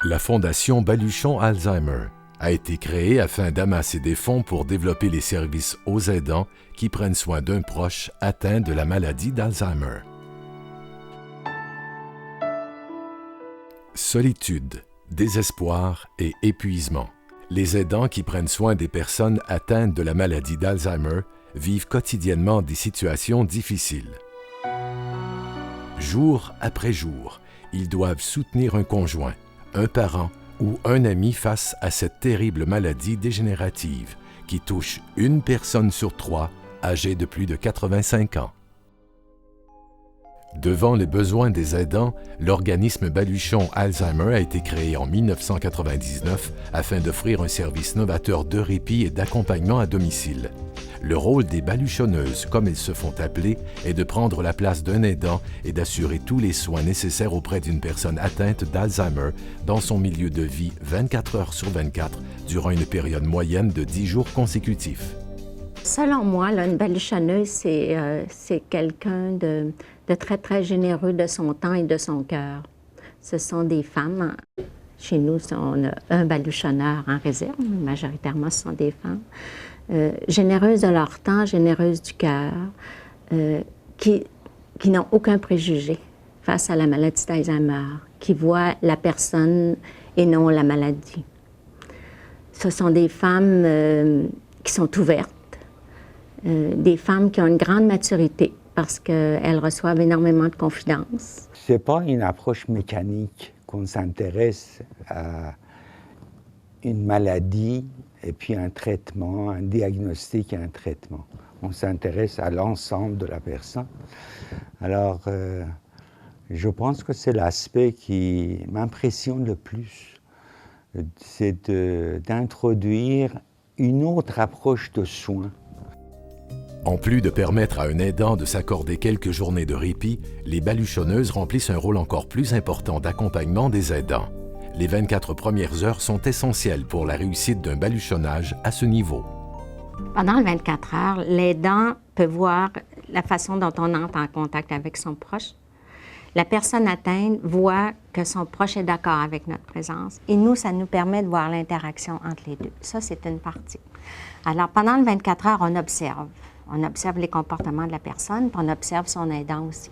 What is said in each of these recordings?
La Fondation Baluchon Alzheimer a été créée afin d'amasser des fonds pour développer les services aux aidants qui prennent soin d'un proche atteint de la maladie d'Alzheimer. Solitude, désespoir et épuisement. Les aidants qui prennent soin des personnes atteintes de la maladie d'Alzheimer vivent quotidiennement des situations difficiles. Jour après jour, ils doivent soutenir un conjoint, un parent ou un ami face à cette terrible maladie dégénérative qui touche une personne sur 3 âgée de plus de 85 ans. Devant les besoins des aidants, l'organisme Baluchon Alzheimer a été créé en 1999 afin d'offrir un service novateur de répit et d'accompagnement à domicile. Le rôle des baluchonneuses, comme elles se font appeler, est de prendre la place d'un aidant et d'assurer tous les soins nécessaires auprès d'une personne atteinte d'Alzheimer dans son milieu de vie 24 heures sur 24 durant une période moyenne de 10 jours consécutifs. Selon moi, là, une baluchonneuse, c'est quelqu'un de très, très généreux de son temps et de son cœur. Ce sont des femmes. Chez nous, on a un baluchonneur en réserve, majoritairement, ce sont des femmes. Généreuses de leur temps, généreuses du cœur, qui n'ont aucun préjugé face à la maladie d'Alzheimer, qui voient la personne et non la maladie. Ce sont des femmes qui sont ouvertes, des femmes qui ont une grande maturité parce qu'elles reçoivent énormément de confidences. Ce n'est pas une approche mécanique qu'on s'intéresse à une maladie et puis un traitement, un diagnostic et un traitement. On s'intéresse à l'ensemble de la personne. Alors, je pense que c'est l'aspect qui m'impressionne le plus. C'est d'introduire une autre approche de soins. En plus de permettre à un aidant de s'accorder quelques journées de répit, les baluchonneuses remplissent un rôle encore plus important d'accompagnement des aidants. Les 24 premières heures sont essentielles pour la réussite d'un baluchonnage à ce niveau. Pendant les 24 heures, l'aidant peut voir la façon dont on entre en contact avec son proche. La personne atteinte voit que son proche est d'accord avec notre présence. Et nous, ça nous permet de voir l'interaction entre les deux. Ça, c'est une partie. Alors, pendant les 24 heures, on observe. On observe les comportements de la personne, puis on observe son aidant aussi.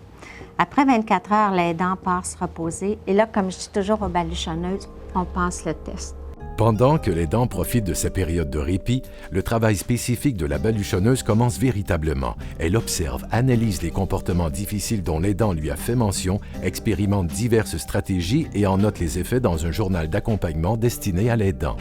Après 24 heures, l'aidant part se reposer. Et là, comme je dis toujours aux baluchonneuses, on passe le test. Pendant que l'aidant profite de sa période de répit, le travail spécifique de la baluchonneuse commence véritablement. Elle observe, analyse les comportements difficiles dont l'aidant lui a fait mention, expérimente diverses stratégies et en note les effets dans un journal d'accompagnement destiné à l'aidant.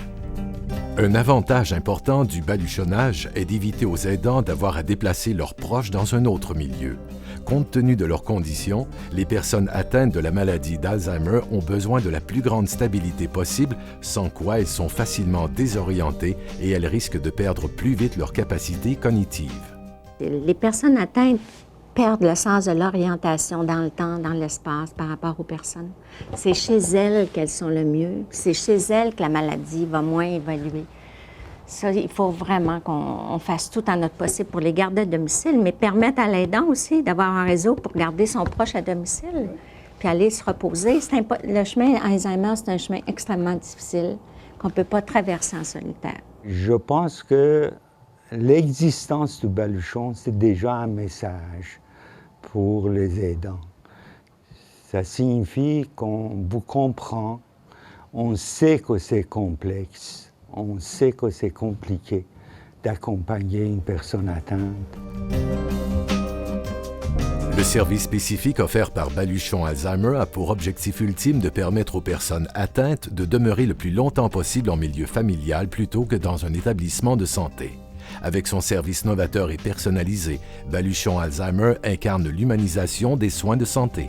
Un avantage important du baluchonnage est d'éviter aux aidants d'avoir à déplacer leurs proches dans un autre milieu. Compte tenu de leurs conditions, les personnes atteintes de la maladie d'Alzheimer ont besoin de la plus grande stabilité possible, sans quoi elles sont facilement désorientées et elles risquent de perdre plus vite leur capacité cognitive. Les personnes atteintes perdent le sens de l'orientation dans le temps, dans l'espace par rapport aux personnes. C'est chez elles qu'elles sont le mieux. C'est chez elles que la maladie va moins évoluer. Ça, il faut vraiment qu'on fasse tout en notre possible pour les garder à domicile, mais permettre à l'aidant aussi d'avoir un réseau pour garder son proche à domicile, puis aller se reposer. Le chemin Alzheimer, c'est un chemin extrêmement difficile qu'on ne peut pas traverser en solitaire. Je pense que l'existence du baluchon, c'est déjà un message pour les aidants. Ça signifie qu'on vous comprend, on sait que c'est complexe. On sait que c'est compliqué d'accompagner une personne atteinte. Le service spécifique offert par Baluchon Alzheimer a pour objectif ultime de permettre aux personnes atteintes de demeurer le plus longtemps possible en milieu familial plutôt que dans un établissement de santé. Avec son service novateur et personnalisé, Baluchon Alzheimer incarne l'humanisation des soins de santé.